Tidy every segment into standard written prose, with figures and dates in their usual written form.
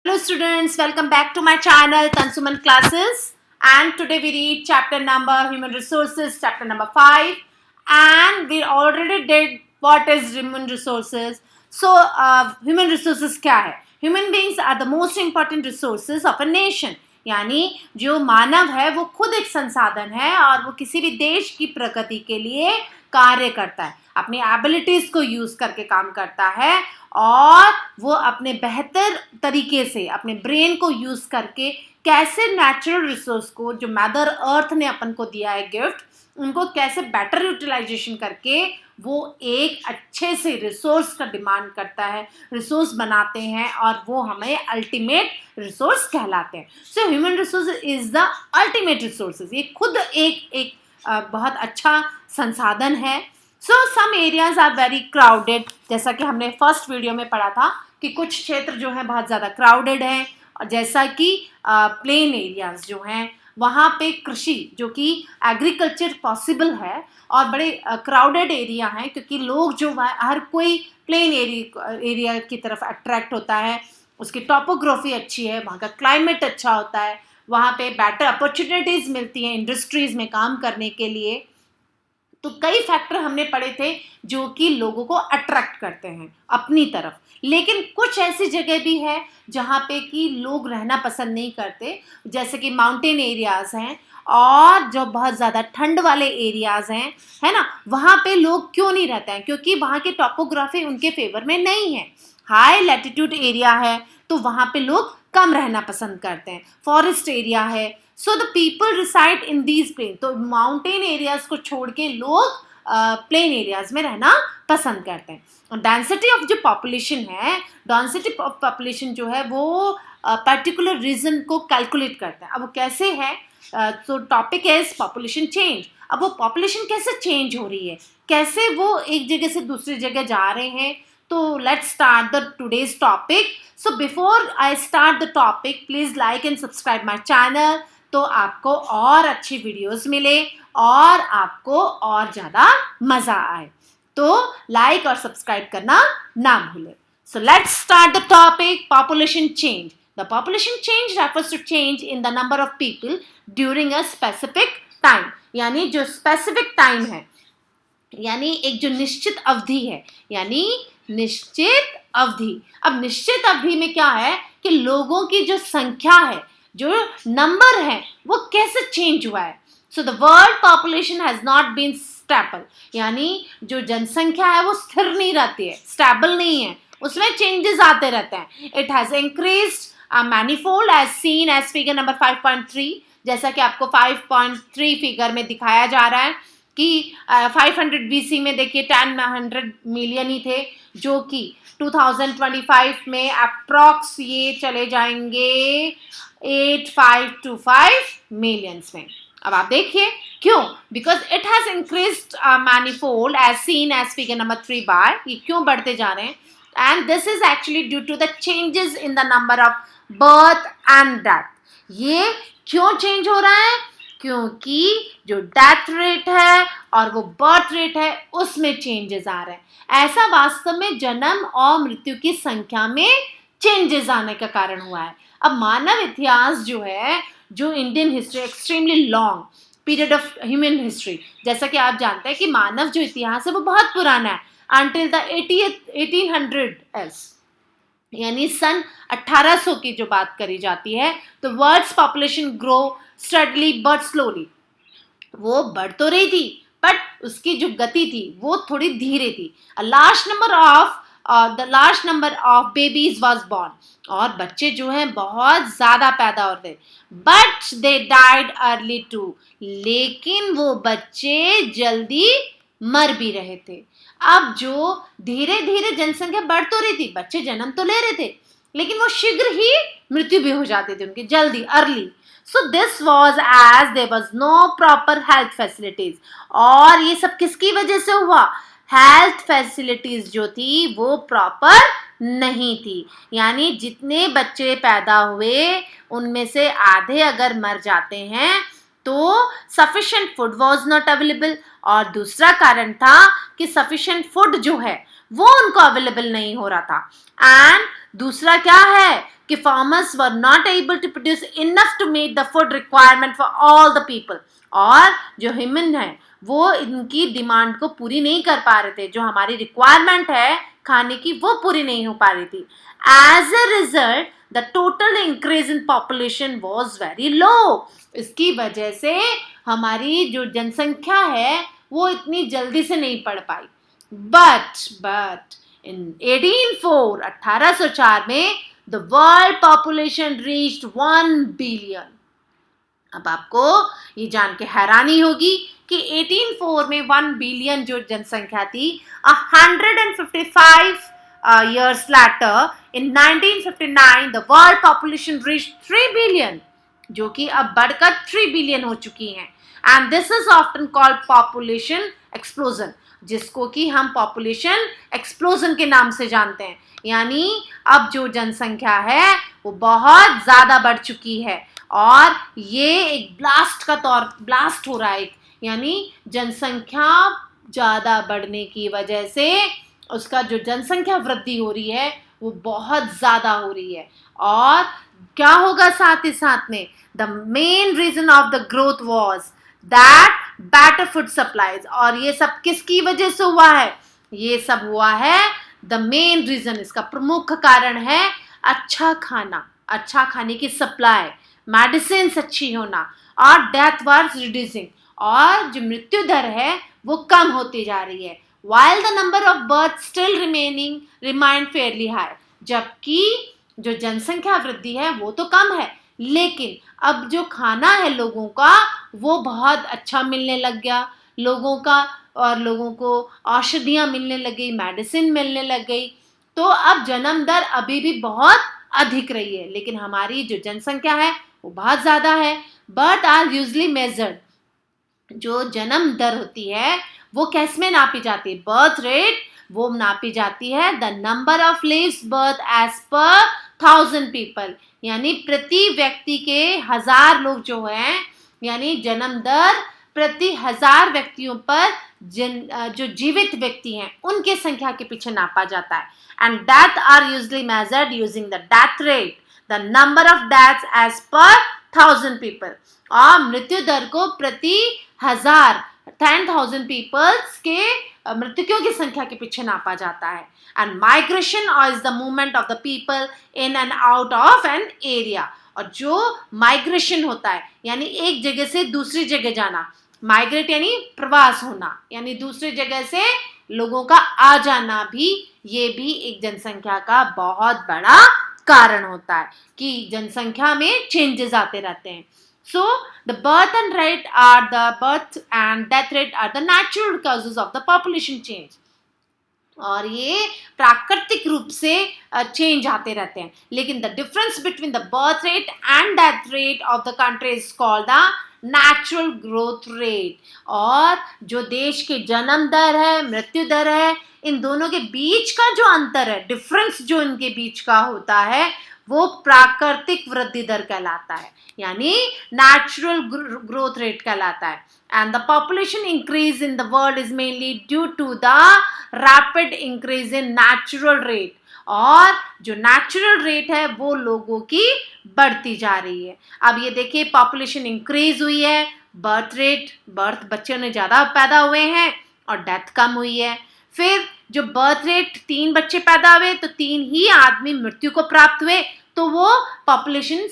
Hello students, welcome back to my channel Tansuman Classes, and today we read chapter number Human Resources, chapter number 5, and we already did what is human resources. So human resources क्या है? Human beings are the most important resources of a nation. यानी जो मानव है वो खुद एक संसाधन है और वो किसी भी देश की प्रगति के लिए कार्य करता है, अपनी एबिलिटीज को यूज करके काम करता है और वो अपने बेहतर तरीके से अपने ब्रेन को यूज करके कैसे नेचुरल रिसोर्स को जो मदर अर्थ ने अपन को दिया है गिफ्ट, उनको कैसे बेटर यूटिलाइजेशन करके वो एक अच्छे से रिसोर्स का डिमांड करता है, रिसोर्स बनाते हैं और वो हमें अल्टीमेट रिसोर्स कहलाते हैं. So human resource is the ultimate resources. ये खुद एक बहुत अच्छा संसाधन है. So some areas are very crowded, जैसा कि हमने फर्स्ट वीडियो में पढ़ा था कि कुछ क्षेत्र जो हैं बहुत ज़्यादा क्राउडेड हैं, और जैसा कि प्लेन एरियाज जो हैं वहाँ पे कृषि जो कि एग्रीकल्चर पॉसिबल है और बड़े क्राउडेड एरिया हैं क्योंकि लोग जो हर कोई प्लेन एरिया की तरफ अट्रैक्ट होता है. उसकी टोपोग्राफी अच्छी है, वहाँ का क्लाइमेट अच्छा होता है, वहाँ पे बेटर अपॉर्चुनिटीज़ मिलती हैं इंडस्ट्रीज़ में काम करने के लिए. तो कई फैक्टर हमने पढ़े थे जो कि लोगों को अट्रैक्ट करते हैं अपनी तरफ. लेकिन कुछ ऐसी जगह भी है जहाँ पे कि लोग रहना पसंद नहीं करते, जैसे कि माउंटेन एरियाज़ हैं और जो बहुत ज़्यादा ठंड वाले एरियाज़ हैं, है ना, वहाँ पे लोग क्यों नहीं रहते हैं? क्योंकि वहाँ की टोपोग्राफी उनके फेवर में नहीं है. हाई लैटिट्यूड एरिया है तो वहाँ पे लोग कम रहना पसंद करते हैं. फॉरेस्ट एरिया है, so the people reside in these plain. तो माउंटेन एरियाज को छोड़ के लोग प्लेन एरियाज में रहना पसंद करते हैं. डेंसिटी ऑफ जो पॉपुलेशन है, डेंसिटी ऑफ पॉपुलेशन जो है वो पर्टिकुलर रीजन को कैलकुलेट करता है. अब वो कैसे है? तो टॉपिक है पॉपुलेशन चेंज. अब वो पॉपुलेशन कैसे चेंज हो रही है, कैसे वो एक जगह से दूसरी जगह जा रहे हैं. तो let's start the today's topic. So before I start the topic, please like and subscribe my channel, तो आपको और अच्छी वीडियोस मिले और आपको और ज़्यादा मज़ा आए. तो लाइक और सब्सक्राइब करना ना भूलें. So let's start the topic. Population change. The population change refers to change in the number of people during a specific time. यानी जो स्पेसिफिक टाइम है, यानी एक जो निश्चित अवधि है, यानी निश्चित अवधि. अब निश्चित अवधि में क्या है कि लोगों की जो संख्या है, जो नंबर है, वो कैसे चेंज हुआ है. So the world population has not been stable. यानी जो जनसंख्या है वो स्थिर नहीं रहती है, स्टेबल नहीं है, उसमें चेंजेस आते रहते हैं. It has increased manifold as seen as figure number 5.3. जैसा कि आपको 5.3 फिगर में दिखाया जा रहा है कि 500 BC में देखिए 10 मिलियन ही थे, जो कि 2025 में अप्रॉक्स ये चले जाएंगे 8525 मिलियंस में. अब आप देखिए क्यों, because it has increased manifold as seen as figure number 3 बार. ये क्यों बढ़ते जा रहे हैं? And this is actually due to the changes in the number of birth and death. ये क्यों चेंज हो रहा है? क्योंकि जो डेथ रेट है और वो बर्थ रेट है उसमें चेंजेस आ रहे हैं. ऐसा वास्तव में जन्म और मृत्यु की संख्या में चेंजेस आने का कारण हुआ है. अब मानव इतिहास जो है, जो Indian history, extremely long period of human history, जैसा कि आप जानते हैं कि मानव जो इतिहास है वो बहुत पुराना है, अंटिल द 1800s, यानी सन 1800 की जो बात करी जाती है. तो world's population grow steadily but slowly. वो बढ़ तो रही थी बट उसकी जो गति थी वो थोड़ी धीरे थी. The large number of babies was born. और बच्चे जो हैं बहुत ज़्यादा पैदा होते, but they died early too. लेकिन वो बच्चे जल्दी मर भी रहे थे. अब जो धीरे धीरे जनसंख्या बढ़ तो रही थी, बच्चे जन्म तो ले रहे थे, लेकिन वो शीघ्र ही मृत्यु भी हो जाते थे उनकी, जल्दी, early. So this was as there was no proper health facilities. और ये सब किसकी वजह से हुआ? हेल्थ फैसिलिटीज जो थी वो प्रॉपर नहीं थी. यानी जितने बच्चे पैदा हुए उनमें से आधे अगर मर जाते हैं तो sufficient food was not available. और दूसरा कारण था कि सफिशिएंट फूड जो है वो उनको अवेलेबल नहीं हो रहा था. एंड दूसरा क्या है कि farmers were not able to produce enough to meet the food requirement for all the people, और जो ह्यूमन है वो इनकी डिमांड को पूरी नहीं कर पा रहे थे, जो हमारी रिक्वायरमेंट है खाने की वो पूरी नहीं हो पा रही थी. As a result the total increase in population was very low. इसकी वजह से हमारी जो जनसंख्या है वो इतनी जल्दी से नहीं बढ़ पाई. बट इन 1804 में the world population reached 1 billion. अब आपको ये जान के हैरानी होगी कि 1804 में 1 बिलियन जो जनसंख्या थी, 155 years later in 1959 the world population reached 3 billion, जो कि अब बढ़कर 3 बिलियन हो चुकी हैं. And this is often called population explosion, जिसको कि हम पॉपुलेशन एक्सप्लोजन के नाम से जानते हैं. यानी अब जो जनसंख्या है वो बहुत ज़्यादा बढ़ चुकी है और ये एक ब्लास्ट हो रहा है. यानी जनसंख्या ज़्यादा बढ़ने की वजह से उसका जो जनसंख्या वृद्धि हो रही है वो बहुत ज़्यादा हो रही है. और क्या होगा साथ ही साथ में, the main reason of the growth was that better food supplies. और ये सब किसकी वजह से हुआ है? ये सब हुआ है, द मेन रीजन, इसका प्रमुख कारण है अच्छा खाना, अच्छा खाने की सप्लाई, मेडिसिन अच्छी होना, और डेथ वाज रिड्यूसिंग, और जो मृत्यु दर है वो कम होती जा रही है. while the number of births still remain fairly high, जबकि जो जनसंख्या वृद्धि है वो तो कम है, लेकिन अब जो खाना है लोगों का वो बहुत अच्छा मिलने लग गया लोगों का, और लोगों को औषधियाँ मिलने लग गई, मेडिसिन मिलने लग गई. तो अब जन्म दर अभी भी बहुत अधिक रही है, लेकिन हमारी जो जनसंख्या है वो बहुत ज़्यादा है. बट आर यूजली मेजर्ड, जो जन्म दर होती है वो किस में नापी जाती है? Birth rate. वो नापी जाती है the number of lives birth as per 1000 people, यानी प्रति व्यक्ति के 1000 लोग जो हैं, यानी जन्म दर प्रति 1000 व्यक्तियों पर जो जीवित व्यक्ति हैं उनके संख्या के पीछे नापा जाता है. And death are usually measured using the death rate, the number of deaths as per 1000 people. और मृत्यु दर को प्रति 10,000 पीपल्स के मृतकों की संख्या के पीछे नापा जाता है. And migration is the movement of the people in and out of an area. और जो माइग्रेशन होता है यानी एक जगह से दूसरी जगह जाना, माइग्रेट यानी प्रवास होना, यानी दूसरी जगह से लोगों का आ जाना, भी ये भी एक जनसंख्या का बहुत बड़ा कारण होता है कि जनसंख्या में चेंजेस आते रहते हैं. So the birth and death rate are the natural causes of the population change. और ये प्राकृतिक रूप से चेंज आते रहते हैं, लेकिन the difference between the birth rate and death rate of the country is called the natural growth rate. और जो देश के जन्म दर है, मृत्यु दर है, इन दोनों के बीच का जो अंतर है, डिफरेंस जो इनके बीच का होता है, वो प्राकृतिक वृद्धि दर कहलाता है, यानी नेचुरल ग्रोथ रेट कहलाता है. And the population increase in the world is mainly due to the rapid increase in natural rate. और जो नेचुरल रेट है वो लोगों की बढ़ती जा रही है. अब ये देखिए, पॉपुलेशन इंक्रीज हुई है, बर्थ बच्चों ने ज़्यादा पैदा हुए हैं और डेथ कम हुई है. फिर जो बर्थ रेट 3 बच्चे पैदा हुए तो 3 ही आदमी मृत्यु को प्राप्त हुए, तो वो पॉपुलेशन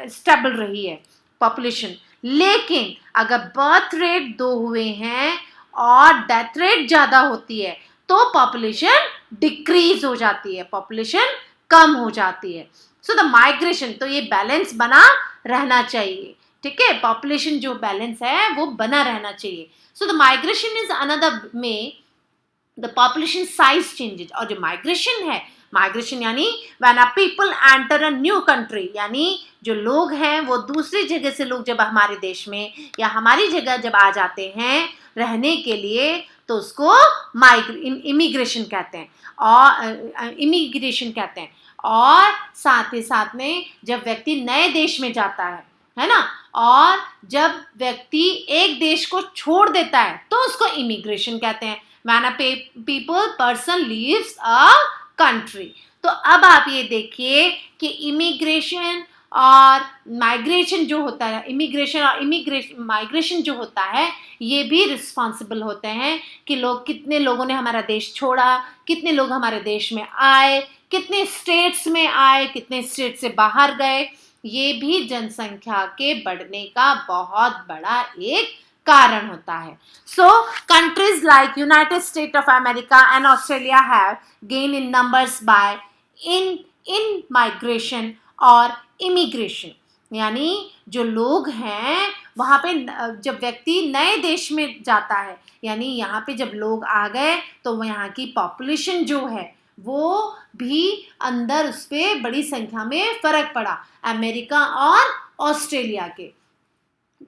स्टेबल रही है पॉपुलेशन. लेकिन अगर बर्थ रेट 2 हुए हैं और डेथ रेट ज़्यादा होती है तो पॉपुलेशन डिक्रीज हो जाती है, पॉपुलेशन कम हो जाती है. सो द माइग्रेशन, तो ये बैलेंस बना रहना चाहिए, ठीक है, पॉपुलेशन जो बैलेंस है वो बना रहना चाहिए. So the migration is another में द पॉपुलेशन साइज चेंजेस. और जो माइग्रेशन है, माइग्रेशन यानी when a people enter a new country, यानी जो लोग हैं वो दूसरी जगह से लोग जब हमारे देश में या हमारी जगह जब आ जाते हैं रहने के लिए, तो उसको इमिग्रेशन कहते हैं, और इमिग्रेशन कहते हैं. और साथ ही साथ में जब व्यक्ति नए देश में जाता है ना, और जब व्यक्ति एक देश को छोड़ देता है तो उसको इमिग्रेशन कहते हैं. When a person leaves a country. तो अब आप ये देखिए कि इमिग्रेशन और माइग्रेशन जो होता है, इमिग्रेशन और माइग्रेशन जो होता है, ये भी रिस्पॉन्सिबल होते हैं कि लोग, कितने लोगों ने हमारा देश छोड़ा, कितने लोग हमारे देश में आए, कितने स्टेट्स में आए, कितने स्टेट से बाहर गए। ये भी जनसंख्या के बढ़ने का बहुत बड़ा एक कारण होता है. So countries like United States of America and Australia have gained in numbers by in migration और immigration. यानी जो लोग हैं वहाँ पे जब व्यक्ति नए देश में जाता है, यानी यहाँ पे जब लोग आ गए तो वो यहाँ की पॉपुलेशन जो है वो भी अंदर उस पर बड़ी संख्या में फर्क पड़ा अमेरिका और ऑस्ट्रेलिया के.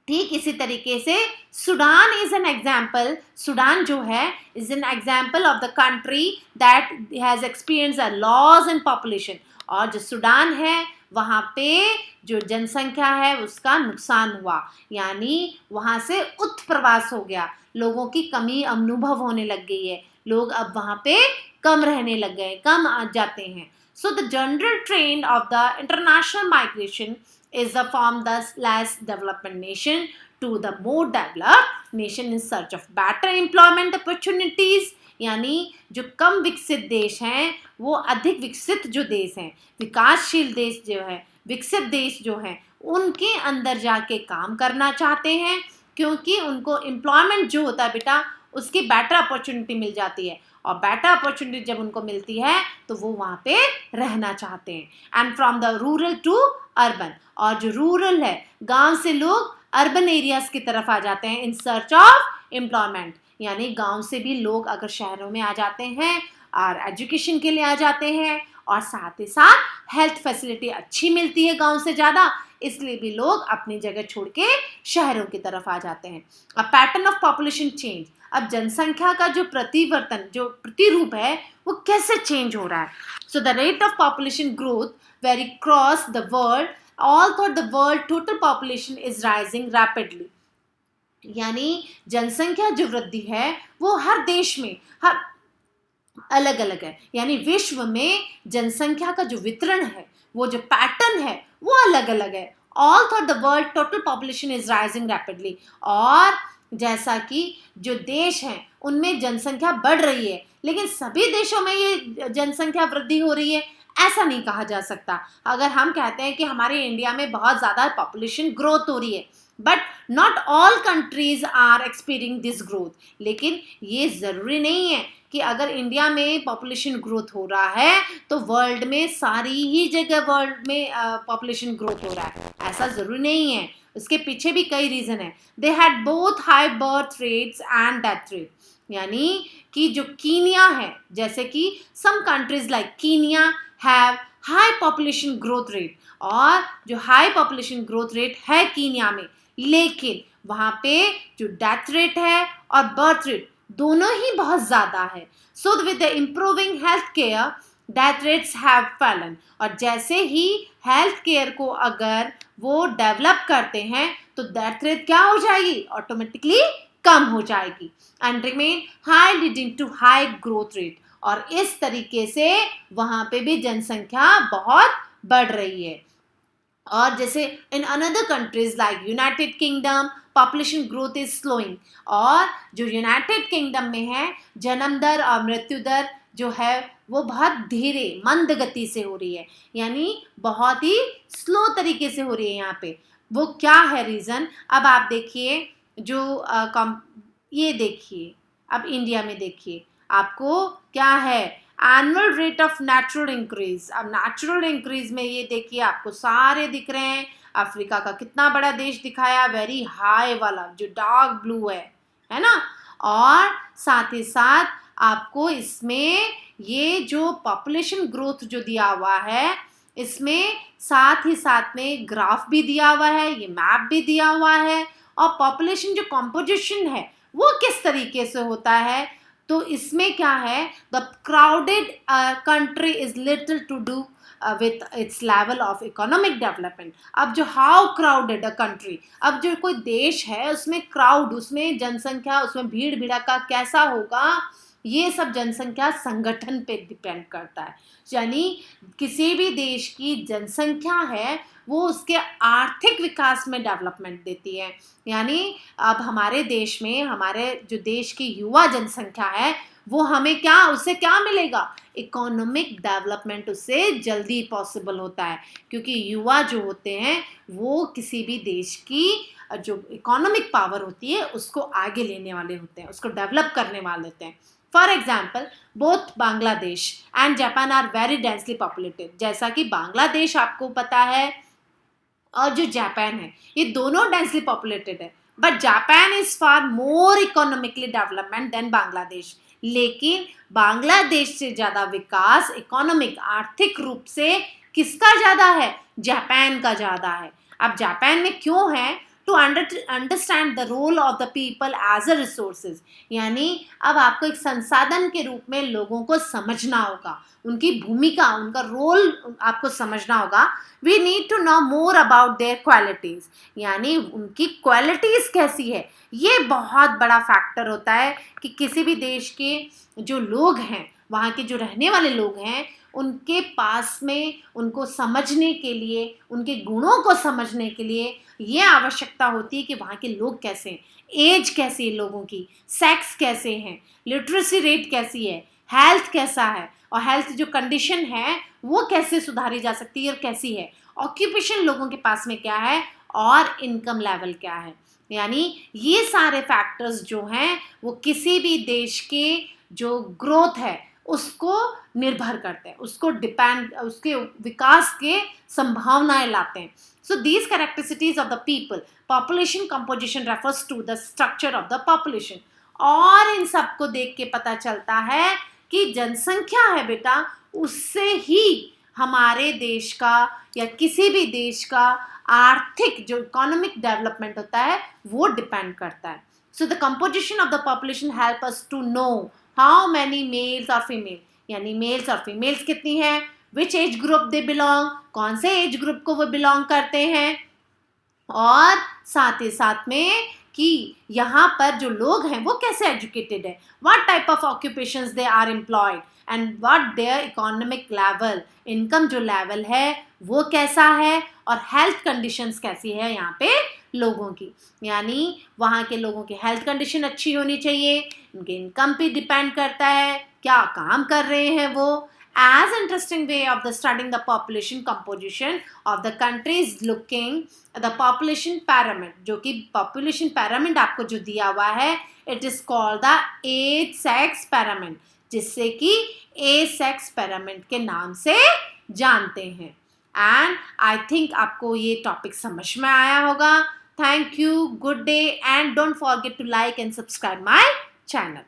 ठीक इसी तरीके से Sudan is an example. Sudan जो है is an example of the country that has experience a loss in population. और जो सूडान है वहाँ पे जो जनसंख्या है उसका नुकसान हुआ, यानी वहाँ से उत्प्रवास हो गया, लोगों की कमी अनुभव होने लग गई है, लोग अब वहाँ पे कम रहने लग गए, कम आ जाते हैं. So the general trend of the international migration is the from the less developed nation to the more developed nation in search of better employment opportunities. यानी जो कम विकसित देश हैं वो अधिक विकसित जो देश हैं, विकासशील देश जो है, विकसित देश जो हैं, उनके अंदर जाके काम करना चाहते हैं, क्योंकि उनको एम्प्लॉयमेंट जो होता है बेटा उसकी बेटर अपॉर्चुनिटी मिल जाती है, और बेटर अपॉर्चुनिटी जब उनको मिलती है तो वो वहाँ पे रहना चाहते हैं. And from the rural to urban, और जो रूरल है गांव से लोग अर्बन एरियाज की तरफ आ जाते हैं इन सर्च ऑफ एम्प्लॉयमेंट. यानी गांव से भी लोग अगर शहरों में आ जाते हैं और एजुकेशन के लिए आ जाते हैं, और साथ ही साथ हेल्थ फैसिलिटी अच्छी मिलती है गांव से ज़्यादा, इसलिए भी लोग अपनी जगह छोड़ के शहरों की तरफ आ जाते हैं. A pattern of population change. अब जनसंख्या का जो प्रतिवर्तन, जो प्रतिरूप है, वो कैसे चेंज हो रहा है. So the rate of population growth very cross the world, all through the world total population is rising rapidly. यानी जनसंख्या जो वृद्धि है वो हर देश में हर अलग अलग है, यानी विश्व में जनसंख्या का जो वितरण है, वो जो पैटर्न है वो अलग अलग है. All through the world total population is rising rapidly. और जैसा कि जो देश हैं उनमें जनसंख्या बढ़ रही है, लेकिन सभी देशों में ये जनसंख्या वृद्धि हो रही है ऐसा नहीं कहा जा सकता. अगर हम कहते हैं कि हमारे इंडिया में बहुत ज़्यादा पॉपुलेशन ग्रोथ हो रही है, but not all countries are experiencing this growth. लेकिन ये ज़रूरी नहीं है कि अगर इंडिया में पॉपुलेशन ग्रोथ हो रहा है तो वर्ल्ड में सारी ही जगह वर्ल्ड में पॉपुलेशन ग्रोथ हो रहा है, ऐसा ज़रूरी नहीं है. उसके पीछे भी कई रीज़न है. They had both high birth rates and death rate. यानी कि जो कीनिया है, जैसे कि some countries like Kenya have high population growth rate, और जो हाई पॉपुलेशन ग्रोथ रेट है कीनिया में, लेकिन वहाँ पे जो डेथ रेट है और बर्थ रेट दोनों ही बहुत ज़्यादा है. So with the improving health care death rates have Fallon. और जैसे ही हेल्थ केयर को अगर वो डेवलप करते हैं तो डेथ रेट क्या हो जाएगी, ऑटोमेटिकली कम हो जाएगी, and remain high leading to high growth rate. और इस तरीके से वहाँ पे भी जनसंख्या बहुत बढ़ रही है. और जैसे in another countries like United kingdom population growth is slowing. और जो यूनाइटेड किंगडम में है जन्म दर और मृत्यु दर जो है वो बहुत धीरे मंद गति से हो रही है, यानी बहुत ही स्लो तरीके से हो रही है यहाँ पे. वो क्या है रीज़न, अब आप देखिए, जो ये देखिए, अब इंडिया में देखिए आपको क्या है, annual rate of natural increase. अब नेचुरल इंक्रीज में ये देखिए आपको सारे दिख रहे हैं. अफ्रीका का कितना बड़ा देश दिखाया, वेरी हाई वाला जो डार्क ब्लू है ना. और साथ ही साथ आपको इसमें ये जो पॉपुलेशन ग्रोथ जो दिया हुआ है, इसमें साथ ही साथ में ग्राफ भी दिया हुआ है, ये मैप भी दिया हुआ है, और पॉपुलेशन जो कॉम्पोजिशन है वो किस तरीके से होता है. तो इसमें क्या है, the crowded country is little to do with its level of economic development. अब जो हाउ क्राउडेड अ कंट्री, अब जो कोई देश है उसमें क्राउड, उसमें जनसंख्या, उसमें भीड़ भीड़का कैसा होगा, ये सब जनसंख्या संगठन पे डिपेंड करता है। यानी किसी भी देश की जनसंख्या है वो उसके आर्थिक विकास में डेवलपमेंट देती है। यानी अब हमारे देश में, हमारे जो देश की युवा जनसंख्या है वो हमें क्या, उससे क्या मिलेगा, इकोनॉमिक डेवलपमेंट उससे जल्दी पॉसिबल होता है, क्योंकि युवा जो होते हैं वो किसी भी देश की जो इकोनॉमिक पावर होती है उसको आगे लेने वाले होते हैं, उसको डेवलप करने वाले होते हैं। For example, both Bangladesh and Japan are very densely populated. जैसा कि बांग्लादेश आपको पता है और जो जापान है ये दोनों डेंसली पॉपुलेटेड है, but Japan is far more economically development than Bangladesh. लेकिन बांग्लादेश से ज़्यादा विकास इकोनॉमिक, आर्थिक रूप से किसका ज़्यादा है, जापान का ज़्यादा है। अब जापान में क्यों है, to understand the role of the people as a resources. यानी अब आपको एक संसाधन के रूप में लोगों को समझना होगा, उनकी भूमिका, उनका रोल आपको समझना होगा। We need to know more about their qualities, यानी उनकी क्वालिटीज़ कैसी है। ये बहुत बड़ा फैक्टर होता है कि किसी भी देश के जो लोग हैं, वहाँ के जो रहने वाले लोग हैं, उनके पास में उनको समझने के लिए, उनके गुणों को समझने के लिए ये आवश्यकता होती है कि वहाँ के लोग कैसे हैं, एज कैसी है लोगों की, सेक्स कैसे हैं, लिटरेसी रेट कैसी है, हेल्थ कैसा है, और हेल्थ जो कंडीशन है वो कैसे सुधारी जा सकती है और कैसी है, ऑक्यूपेशन लोगों के पास में क्या है, और इनकम लेवल क्या है। यानी ये सारे फैक्टर्स जो हैं वो किसी भी देश के जो ग्रोथ है उसको निर्भर करते हैं, उसको डिपेंड, उसके विकास के संभावनाएं लाते हैं। So these characteristics of the people, population composition refers to the structure of the population. और इन सब को देख के पता चलता है कि जनसंख्या है बेटा, उससे ही हमारे देश का या किसी भी देश का आर्थिक जो इकोनॉमिक डेवलपमेंट होता है वो डिपेंड करता है। So the composition of the population help us to know how many males और फीमेल, यानी मेल्स और फीमेल्स कितनी हैं, which age group they belong, कौन से एज ग्रुप को वो बिलोंग करते हैं, और साथ ही साथ में कि यहाँ पर जो लोग हैं वो कैसे एजुकेटेड है, what type of occupations they are employed, and what their economic level, income जो लेवल है वो कैसा है, और हेल्थ कंडीशंस कैसी है यहाँ पे लोगों की। यानी वहाँ के लोगों की हेल्थ कंडीशन अच्छी होनी चाहिए, उनके इनकम पे डिपेंड करता है, क्या काम कर रहे हैं वो। As interesting way of the studying the population composition of the country is looking at the population pyramid, जो कि population pyramid आपको जो दिया हुआ है, it is called the age sex pyramid, जिससे कि age sex pyramid के नाम से जानते हैं। एंड आई थिंक आपको ये टॉपिक समझ में आया होगा। Thank you, good day, and don't forget to like and subscribe my channel.